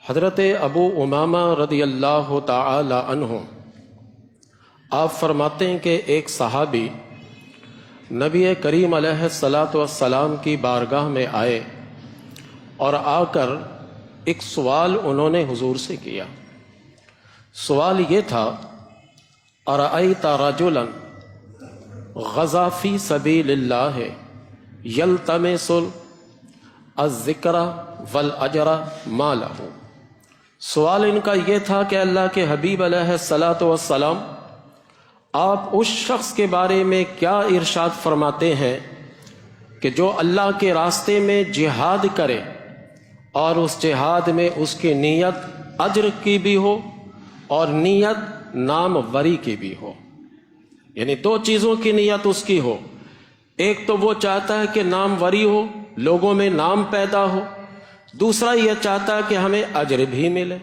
حضرت ابو امامہ رضی اللہ تعالی عنہ آپ فرماتے ہیں کہ ایک صحابی نبی کریم علیہ الصلاۃ والسلام کی بارگاہ میں آئے اور آ کر ایک سوال انہوں نے حضور سے کیا۔ سوال یہ تھا، ارأیت رجلا غزا فی سبیل اللہ یلتمس الذکر والاجر ما لہ۔ سوال ان کا یہ تھا کہ اللہ کے حبیب علیہ الصلاۃ والسلام آپ اس شخص کے بارے میں کیا ارشاد فرماتے ہیں کہ جو اللہ کے راستے میں جہاد کرے اور اس جہاد میں اس کی نیت اجر کی بھی ہو اور نیت ناموری کی بھی ہو، یعنی دو چیزوں کی نیت اس کی ہو۔ ایک تو وہ چاہتا ہے کہ ناموری ہو، لوگوں میں نام پیدا ہو، دوسرا یہ چاہتا ہے کہ ہمیں اجر بھی ملے۔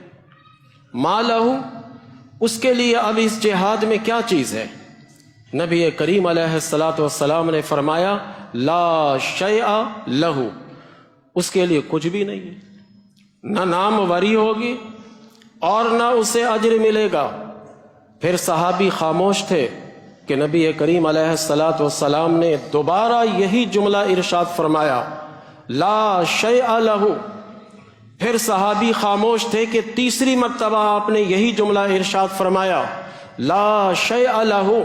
ما لہو، اس کے لیے اب اس جہاد میں کیا چیز ہے؟ نبی کریم علیہ الصلاۃ والسلام نے فرمایا لا شیء لہو، اس کے لیے کچھ بھی نہیں ہے، نہ ناموری ہوگی اور نہ اسے اجر ملے گا۔ پھر صحابی خاموش تھے کہ نبی کریم علیہ الصلاۃ والسلام نے دوبارہ یہی جملہ ارشاد فرمایا لا شیء لہو۔ پھر صحابی خاموش تھے کہ تیسری مرتبہ آپ نے یہی جملہ ارشاد فرمایا لا شیء لہو۔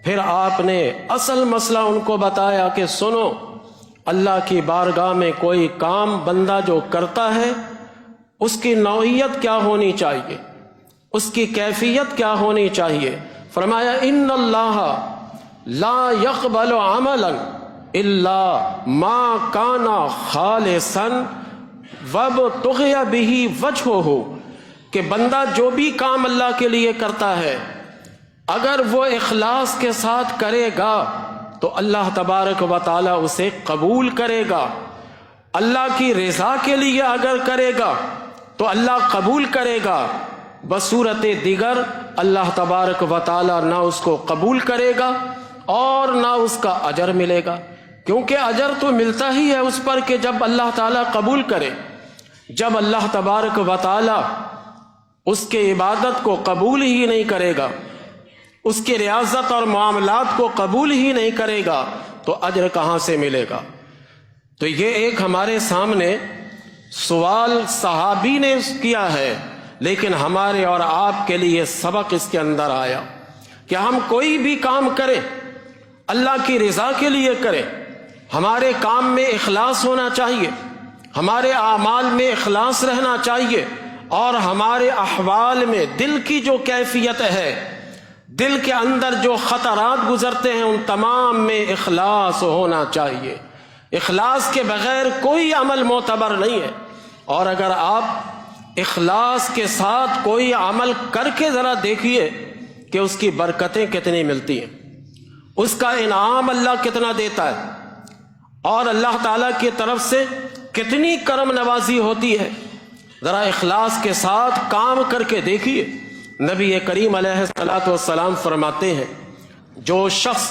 پھر آپ نے اصل مسئلہ ان کو بتایا کہ سنو، اللہ کی بارگاہ میں کوئی کام بندہ جو کرتا ہے اس کی نوعیت کیا ہونی چاہیے، اس کی کیفیت کیا ہونی چاہیے۔ فرمایا ان اللہ لا يقبل عملا الا ما کان خالصا وابتغی بہ وجہہ، کہ بندہ جو بھی کام اللہ کے لیے کرتا ہے اگر وہ اخلاص کے ساتھ کرے گا تو اللہ تبارک و تعالی اسے قبول کرے گا۔ اللہ کی رضا کے لیے اگر کرے گا تو اللہ قبول کرے گا، بصورت دیگر اللہ تبارک و تعالی نہ اس کو قبول کرے گا اور نہ اس کا اجر ملے گا، کیونکہ اجر تو ملتا ہی ہے اس پر کہ جب اللہ تعالیٰ قبول کرے۔ جب اللہ تبارک و تعالی اس کے عبادت کو قبول ہی نہیں کرے گا، اس کے ریاضت اور معاملات کو قبول ہی نہیں کرے گا تو اجر کہاں سے ملے گا؟ تو یہ ایک ہمارے سامنے سوال صحابی نے کیا ہے، لیکن ہمارے اور آپ کے لیے سبق اس کے اندر آیا کہ ہم کوئی بھی کام کریں اللہ کی رضا کے لیے کریں، ہمارے کام میں اخلاص ہونا چاہیے، ہمارے اعمال میں اخلاص رہنا چاہیے، اور ہمارے احوال میں دل کی جو کیفیت ہے، دل کے اندر جو خطرات گزرتے ہیں ان تمام میں اخلاص ہونا چاہیے۔ اخلاص کے بغیر کوئی عمل معتبر نہیں ہے، اور اگر آپ اخلاص کے ساتھ کوئی عمل کر کے ذرا دیکھیے کہ اس کی برکتیں کتنی ملتی ہیں، اس کا انعام اللہ کتنا دیتا ہے، اور اللہ تعالیٰ کی طرف سے کتنی کرم نوازی ہوتی ہے۔ ذرا اخلاص کے ساتھ کام کر کے دیکھیے۔ نبی کریم علیہ الصلاۃ والسلام فرماتے ہیں جو شخص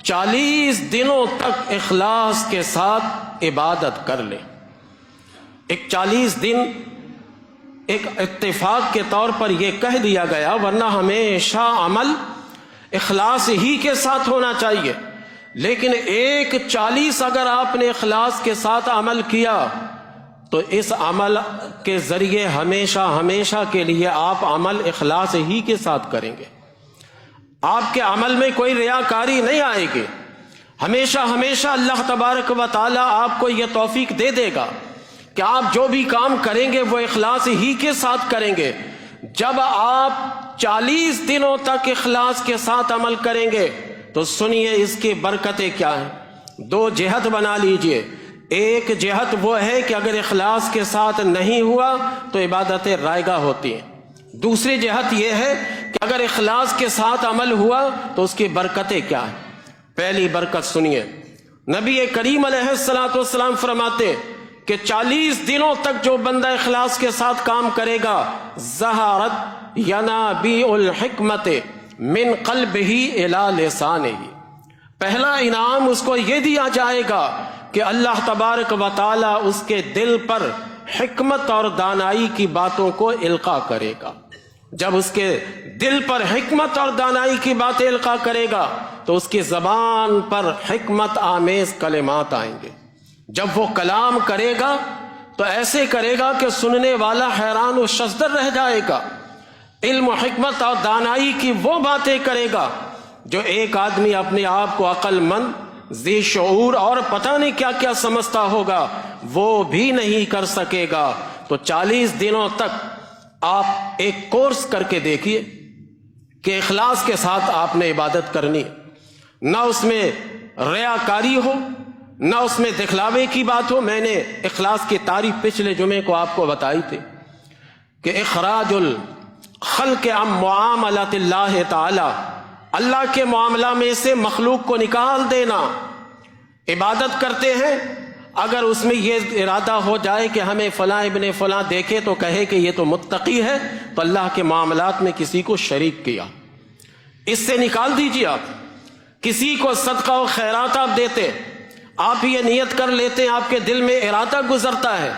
40 دنوں تک اخلاص کے ساتھ عبادت کر لے، ایک 40 دن ایک اتفاق کے طور پر یہ کہہ دیا گیا، ورنہ ہمیشہ عمل اخلاص ہی کے ساتھ ہونا چاہیے، لیکن ایک 40 اگر آپ نے اخلاص کے ساتھ عمل کیا تو اس عمل کے ذریعے ہمیشہ کے لیے آپ عمل اخلاص ہی کے ساتھ کریں گے، آپ کے عمل میں کوئی ریاکاری نہیں آئے گی، ہمیشہ اللہ تبارک و تعالی آپ کو یہ توفیق دے دے گا کہ آپ جو بھی کام کریں گے وہ اخلاص ہی کے ساتھ کریں گے۔ جب آپ 40 دنوں تک اخلاص کے ساتھ عمل کریں گے تو سنیے اس کی برکتیں کیا ہیں۔ 2 جہت بنا لیجئے، ایک جہت وہ ہے کہ اگر اخلاص کے ساتھ نہیں ہوا تو عبادتیں رائگاں ہوتی ہیں، دوسری جہت یہ ہے کہ اگر اخلاص کے ساتھ عمل ہوا تو اس کی برکتیں کیا ہیں۔ پہلی برکت سنیے، نبی کریم علیہ الصلاۃ والسلام فرماتے کہ 40 دنوں تک جو بندہ اخلاص کے ساتھ کام کرے گا ظہرت ینابیع الحکمت من قلبہ الی لسانہ، پہلا انعام اس کو یہ دیا جائے گا کہ اللہ تبارک و تعالی اس کے دل پر حکمت اور دانائی کی باتوں کو القاء کرے گا۔ جب اس کے دل پر حکمت اور دانائی کی باتیں القاء کرے گا تو اس کی زبان پر حکمت آمیز کلمات آئیں گے۔ جب وہ کلام کرے گا تو ایسے کرے گا کہ سننے والا حیران و شزدر رہ جائے گا۔ علم و حکمت اور دانائی کی وہ باتیں کرے گا جو ایک آدمی اپنے آپ کو عقل مند، ذی شعور اور پتہ نہیں کیا کیا سمجھتا ہوگا وہ بھی نہیں کر سکے گا۔ تو 40 دنوں تک آپ ایک کورس کر کے دیکھیے کہ اخلاص کے ساتھ آپ نے عبادت کرنی ہے، نہ اس میں ریاکاری ہو، نہ اس میں دکھلاوے کی بات ہو۔ میں نے اخلاص کی تعریف پچھلے جمعے کو آپ کو بتائی تھی کہ اخراج الخلق عن معاملۃ اللہ تعالی، اللہ کے معاملہ میں سے مخلوق کو نکال دینا۔ عبادت کرتے ہیں، اگر اس میں یہ ارادہ ہو جائے کہ ہمیں فلاں ابن فلاں دیکھے تو کہے کہ یہ تو متقی ہے، تو اللہ کے معاملات میں کسی کو شریک کیا، اس سے نکال دیجیے۔ آپ کسی کو صدقہ و خیرات آپ دیتے، آپ یہ نیت کر لیتے ہیں، آپ کے دل میں ارادہ گزرتا ہے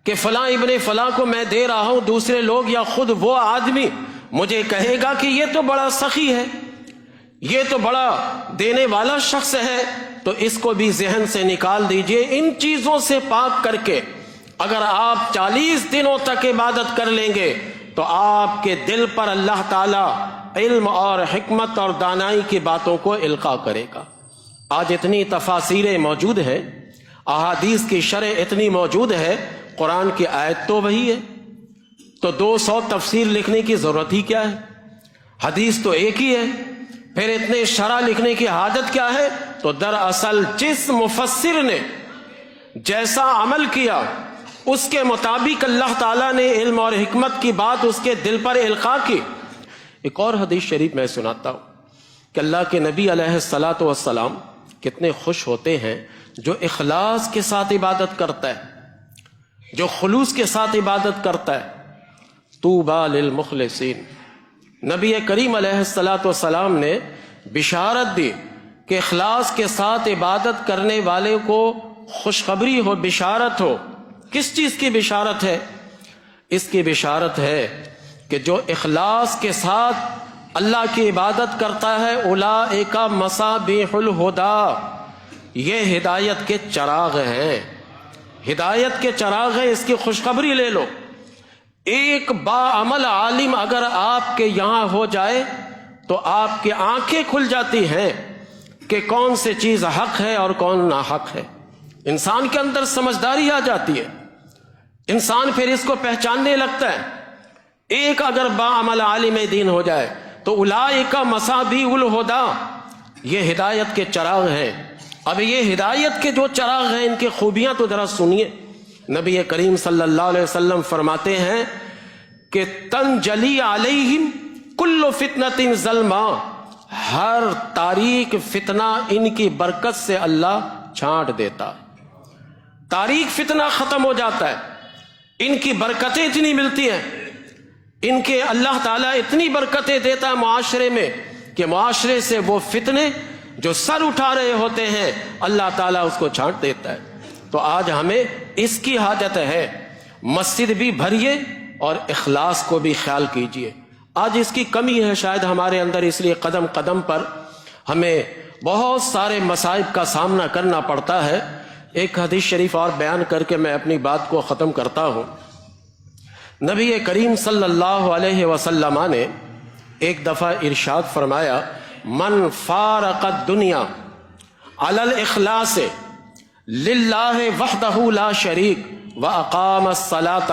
کہ فلاں ابن فلاں کو میں دے رہا ہوں، دوسرے لوگ یا خود وہ آدمی مجھے کہے گا کہ یہ تو بڑا سخی ہے، یہ تو بڑا دینے والا شخص ہے، تو اس کو بھی ذہن سے نکال دیجئے۔ ان چیزوں سے پاک کر کے اگر آپ 40 دنوں تک عبادت کر لیں گے تو آپ کے دل پر اللہ تعالی علم اور حکمت اور دانائی کی باتوں کو القاء کرے گا۔ آج اتنی تفاسیریں موجود ہیں، احادیث کی شرح اتنی موجود ہے، قرآن کی آیت تو وہی ہے، تو 200 تفسیر لکھنے کی ضرورت ہی کیا ہے؟ حدیث تو ایک ہی ہے، پھر اتنے شرح لکھنے کی حاجت کیا ہے؟ تو دراصل جس مفسر نے جیسا عمل کیا اس کے مطابق اللہ تعالیٰ نے علم اور حکمت کی بات اس کے دل پر القاء کی۔ ایک اور حدیث شریف میں سناتا ہوں کہ اللہ کے نبی علیہ الصلاۃ والسلام کتنے خوش ہوتے ہیں جو اخلاص کے ساتھ عبادت کرتا ہے، جو خلوص کے ساتھ عبادت کرتا ہے۔ طوبیٰ للمخلصین، نبی کریم علیہ الصلاۃ والسلام نے بشارت دی کہ اخلاص کے ساتھ عبادت کرنے والے کو خوشخبری ہو، بشارت ہو۔ کس چیز کی بشارت ہے؟ اس کی بشارت ہے کہ جو اخلاص کے ساتھ اللہ کی عبادت کرتا ہے، اولئک مصابیح الہدی، یہ ہدایت کے چراغ ہیں، ہدایت کے چراغ ہیں، اس کی خوشخبری لے لو۔ ایک باعمل عالم اگر آپ کے یہاں ہو جائے تو آپ کی آنکھیں کھل جاتی ہیں کہ کون سی چیز حق ہے اور کون ناحق ہے۔ انسان کے اندر سمجھداری آ جاتی ہے، انسان پھر اس کو پہچاننے لگتا ہے۔ ایک اگر باعمل عالم دین ہو جائے تو اولئک مصابیح الہدی، یہ ہدایت کے چراغ ہیں۔ اب یہ ہدایت کے جو چراغ ہیں ان کی خوبیاں تو ذرا سنیے۔ نبی کریم صلی اللہ علیہ وسلم فرماتے ہیں کہ تنجلی علیہم کل فتنۃ ظلما، ہر تاریک فتنہ ان کی برکت سے اللہ چھانٹ دیتا ہے، تاریک فتنہ ختم ہو جاتا ہے، ان کی برکتیں اتنی ملتی ہیں، ان کے اللہ تعالیٰ اتنی برکتیں دیتا ہے معاشرے میں کہ معاشرے سے وہ فتنے جو سر اٹھا رہے ہوتے ہیں اللہ تعالیٰ اس کو چھانٹ دیتا ہے۔ تو آج ہمیں اس کی حاجت ہے، مسجد بھی بھریے اور اخلاص کو بھی خیال کیجیے۔ آج اس کی کمی ہے شاید ہمارے اندر، اس لیے قدم قدم پر ہمیں بہت سارے مصائب کا سامنا کرنا پڑتا ہے۔ ایک حدیث شریف اور بیان کر کے میں اپنی بات کو ختم کرتا ہوں۔ نبی کریم صلی اللہ علیہ وسلم نے ایک دفعہ ارشاد فرمایا، من فارق الدنیا علی الاخلاص للہ وحدہ لا شریک واقام الصلاۃ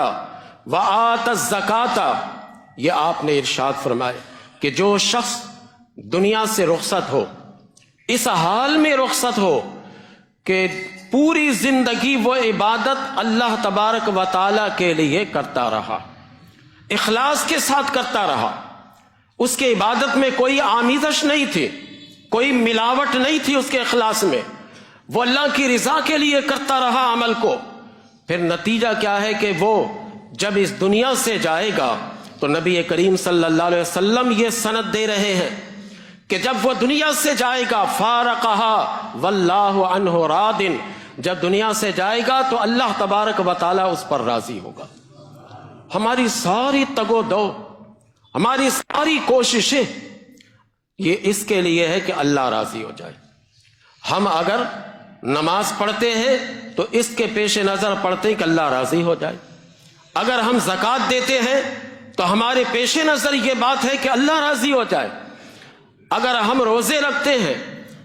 وآت الزکاۃ، یہ آپ نے ارشاد فرمایا کہ جو شخص دنیا سے رخصت ہو، اس حال میں رخصت ہو کہ پوری زندگی وہ عبادت اللہ تبارک و تعالیٰ کے لیے کرتا رہا، اخلاص کے ساتھ کرتا رہا، اس کے عبادت میں کوئی آمیزش نہیں تھی، کوئی ملاوٹ نہیں تھی اس کے اخلاص میں، وہ اللہ کی رضا کے لیے کرتا رہا عمل کو، پھر نتیجہ کیا ہے کہ وہ جب اس دنیا سے جائے گا تو نبی کریم صلی اللہ علیہ وسلم یہ سند دے رہے ہیں کہ جب وہ دنیا سے جائے گا، فارقہا واللہ عنہ راضٍ، جب دنیا سے جائے گا تو اللہ تبارک و تعالیٰ اس پر راضی ہوگا۔ ہماری ساری تگ و دو، ہماری ساری کوششیں یہ اس کے لیے ہے کہ اللہ راضی ہو جائے۔ ہم اگر نماز پڑھتے ہیں تو اس کے پیش نظر پڑھتے ہیں کہ اللہ راضی ہو جائے۔ اگر ہم زکوٰۃ دیتے ہیں تو ہمارے پیش نظر یہ بات ہے کہ اللہ راضی ہو جائے۔ اگر ہم روزے رکھتے ہیں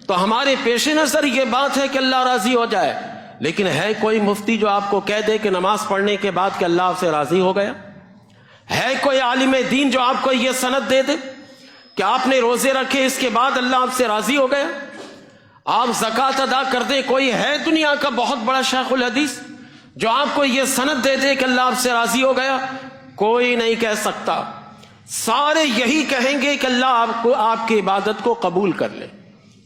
تو ہمارے پیش نظر یہ بات ہے کہ اللہ راضی ہو جائے۔ لیکن ہے کوئی مفتی جو آپ کو کہہ دے کہ نماز پڑھنے کے بعد کہ اللہ آپ سے راضی ہو گیا؟ ہے کوئی عالم دین جو آپ کو یہ سند دے دے کہ آپ نے روزے رکھے اس کے بعد اللہ آپ سے راضی ہو گیا؟ آپ زکوٰۃ ادا کر دیں، کوئی ہے دنیا کا بہت بڑا شیخ الحدیث جو آپ کو یہ سند دے دے کہ اللہ آپ سے راضی ہو گیا؟ کوئی نہیں کہہ سکتا۔ سارے یہی کہیں گے کہ اللہ آپ کو، آپ کی عبادت کو قبول کر لے،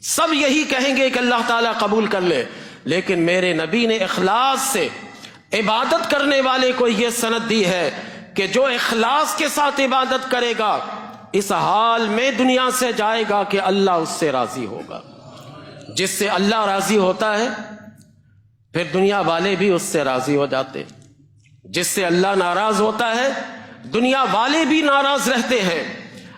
سب یہی کہیں گے کہ اللہ تعالیٰ قبول کر لے۔ لیکن میرے نبی نے اخلاص سے عبادت کرنے والے کو یہ سند دی ہے کہ جو اخلاص کے ساتھ عبادت کرے گا اس حال میں دنیا سے جائے گا کہ اللہ اس سے راضی ہوگا۔ جس سے اللہ راضی ہوتا ہے پھر دنیا والے بھی اس سے راضی ہو جاتے، جس سے اللہ ناراض ہوتا ہے دنیا والے بھی ناراض رہتے ہیں۔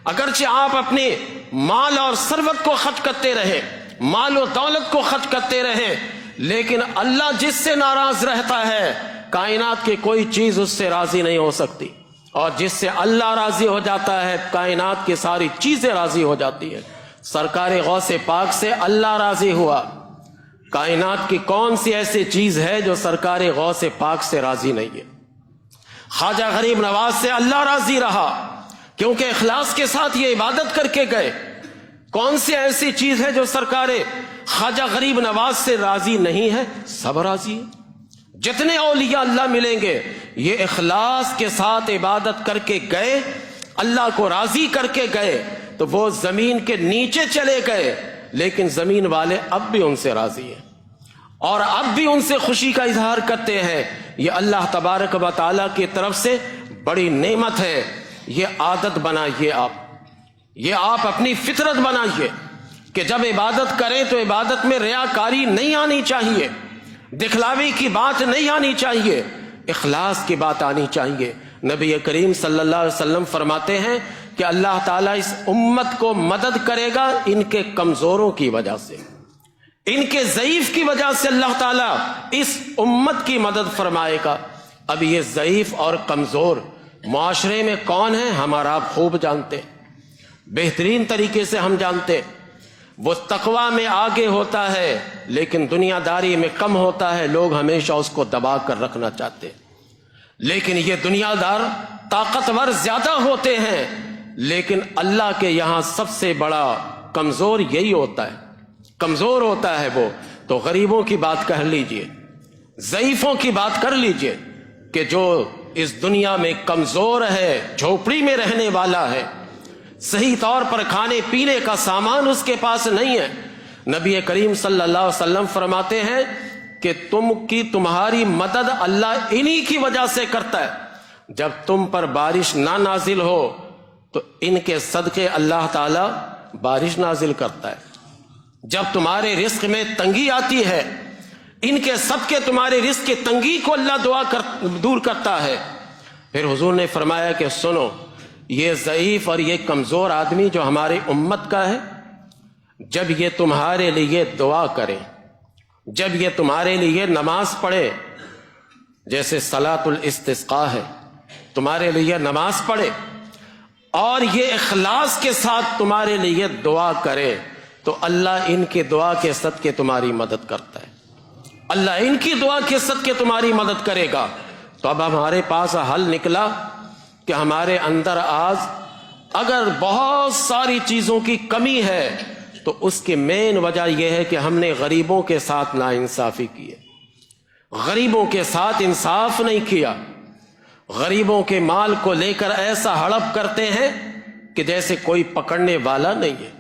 اگرچہ آپ اپنے مال اور ثروت کو خرچ کرتے رہے، مال و دولت کو خرچ کرتے رہے، لیکن اللہ جس سے ناراض رہتا ہے کائنات کی کوئی چیز اس سے راضی نہیں ہو سکتی، اور جس سے اللہ راضی ہو جاتا ہے کائنات کی ساری چیزیں راضی ہو جاتی ہیں۔ سرکار غوث پاک سے اللہ راضی ہوا، کائنات کی کون سی ایسی چیز ہے جو سرکار غوث پاک سے راضی نہیں ہے؟ خواجہ غریب نواز سے اللہ راضی رہا کیونکہ اخلاص کے ساتھ یہ عبادت کر کے گئے۔ کون سی ایسی چیز ہے جو سرکار خواجہ غریب نواز سے راضی نہیں ہے؟ سب راضی ہیں۔ جتنے اولیاء اللہ ملیں گے یہ اخلاص کے ساتھ عبادت کر کے گئے، اللہ کو راضی کر کے گئے، تو وہ زمین کے نیچے چلے گئے لیکن زمین والے اب بھی ان سے راضی ہیں اور اب بھی ان سے خوشی کا اظہار کرتے ہیں۔ یہ اللہ تبارک و تعالیٰ کی طرف سے بڑی نعمت ہے۔ یہ عادت بنائیے، یہ آپ اپنی فطرت بنائیے کہ جب عبادت کریں تو عبادت میں ریاکاری نہیں آنی چاہیے، دکھلاوے کی بات نہیں آنی چاہیے، اخلاص کی بات آنی چاہیے۔ نبی کریم صلی اللہ علیہ وسلم فرماتے ہیں کہ اللہ تعالیٰ اس امت کو مدد کرے گا ان کے کمزوروں کی وجہ سے، ان کے ضعیف کی وجہ سے اللہ تعالیٰ اس امت کی مدد فرمائے گا۔ اب یہ ضعیف اور کمزور معاشرے میں کون ہیں ہمارا آپ خوب جانتے، بہترین طریقے سے ہم جانتے۔ وہ تقوی میں آگے ہوتا ہے لیکن دنیا داری میں کم ہوتا ہے، لوگ ہمیشہ اس کو دبا کر رکھنا چاہتے، لیکن یہ دنیا دار طاقتور زیادہ ہوتے ہیں، لیکن اللہ کے یہاں سب سے بڑا کمزور یہی ہوتا ہے، کمزور ہوتا ہے وہ۔ تو غریبوں کی بات کر لیجئے، ضعیفوں کی بات کر لیجئے کہ جو اس دنیا میں کمزور ہے، جھوپڑی میں رہنے والا ہے، صحیح طور پر کھانے پینے کا سامان اس کے پاس نہیں ہے، نبی کریم صلی اللہ علیہ وسلم فرماتے ہیں کہ تمہاری مدد اللہ انہی کی وجہ سے کرتا ہے۔ جب تم پر بارش نہ نازل ہو تو ان کے صدقے اللہ تعالی بارش نازل کرتا ہے۔ جب تمہارے رزق میں تنگی آتی ہے ان کے صدقے تمہارے رزق کی تنگی کو اللہ دور کرتا ہے۔ پھر حضور نے فرمایا کہ سنو، یہ ضعیف اور یہ کمزور آدمی جو ہماری امت کا ہے، جب یہ تمہارے لیے دعا کرے، جب یہ تمہارے لیے نماز پڑھے، جیسے صلاۃ الاستسقاء ہے، تمہارے لیے نماز پڑھے اور یہ اخلاص کے ساتھ تمہارے لیے دعا کرے تو اللہ ان کی دعا کے صدقے تمہاری مدد کرتا ہے، اللہ ان کی دعا کے صدقے تمہاری مدد کرے گا۔ تو اب ہمارے پاس حل نکلا کہ ہمارے اندر آج اگر بہت ساری چیزوں کی کمی ہے تو اس کی مین وجہ یہ ہے کہ ہم نے غریبوں کے ساتھ ناانصافی کی ہے، غریبوں کے ساتھ انصاف نہیں کیا، غریبوں کے مال کو لے کر ایسا ہڑپ کرتے ہیں کہ جیسے کوئی پکڑنے والا نہیں ہے،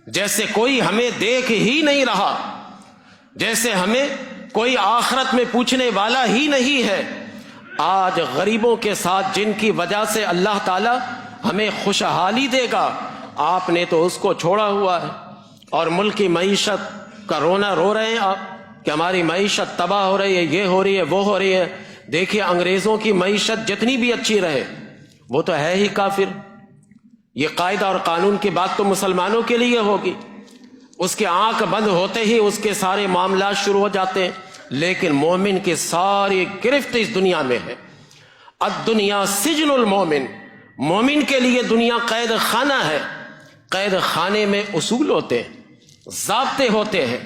جیسے کوئی ہمیں دیکھ ہی نہیں رہا، جیسے ہمیں کوئی آخرت میں پوچھنے والا ہی نہیں ہے۔ آج غریبوں کے ساتھ جن کی وجہ سے اللہ تعالی ہمیں خوشحالی دے گا، آپ نے تو اس کو چھوڑا ہوا ہے اور ملک کی معیشت کا رونا رو رہے ہیں آپ، کہ ہماری معیشت تباہ ہو رہی ہے، یہ ہو رہی ہے، وہ ہو رہی ہے. دیکھیے انگریزوں کی معیشت جتنی بھی اچھی رہے وہ تو ہے ہی کافر. یہ قاعدہ اور قانون کی بات تو مسلمانوں کے لیے ہوگی. اس کے آنکھ بند ہوتے ہی اس کے سارے معاملات شروع ہو جاتے ہیں. لیکن مومن کی ساری گرفت اس دنیا میں ہے. الدنیا سجن المومن، مومن کے لیے دنیا قید خانہ ہے. قید خانے میں اصول ہوتے ہیں، ضابطے ہوتے ہیں.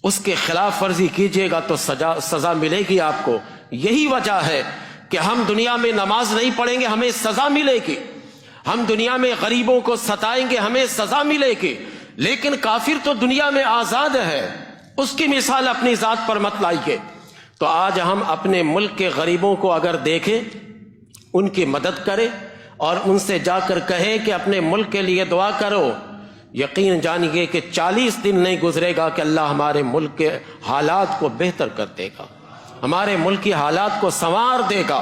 اس کے خلاف ورزی کیجیے گا تو سزا ملے گی آپ کو. یہی وجہ ہے کہ ہم دنیا میں نماز نہیں پڑھیں گے، ہمیں سزا ملے گی. ہم دنیا میں غریبوں کو ستائیں گے، ہمیں سزا ملے گی. لیکن کافر تو دنیا میں آزاد ہے، اس کی مثال اپنی ذات پر مت لائیے. تو آج ہم اپنے ملک کے غریبوں کو اگر دیکھیں، ان کی مدد کریں اور ان سے جا کر کہیں کہ اپنے ملک کے لیے دعا کرو، یقین جانیے کہ 40 دن نہیں گزرے گا کہ اللہ ہمارے ملک کے حالات کو بہتر کر دے گا، ہمارے ملک کی حالات کو سنوار دے گا.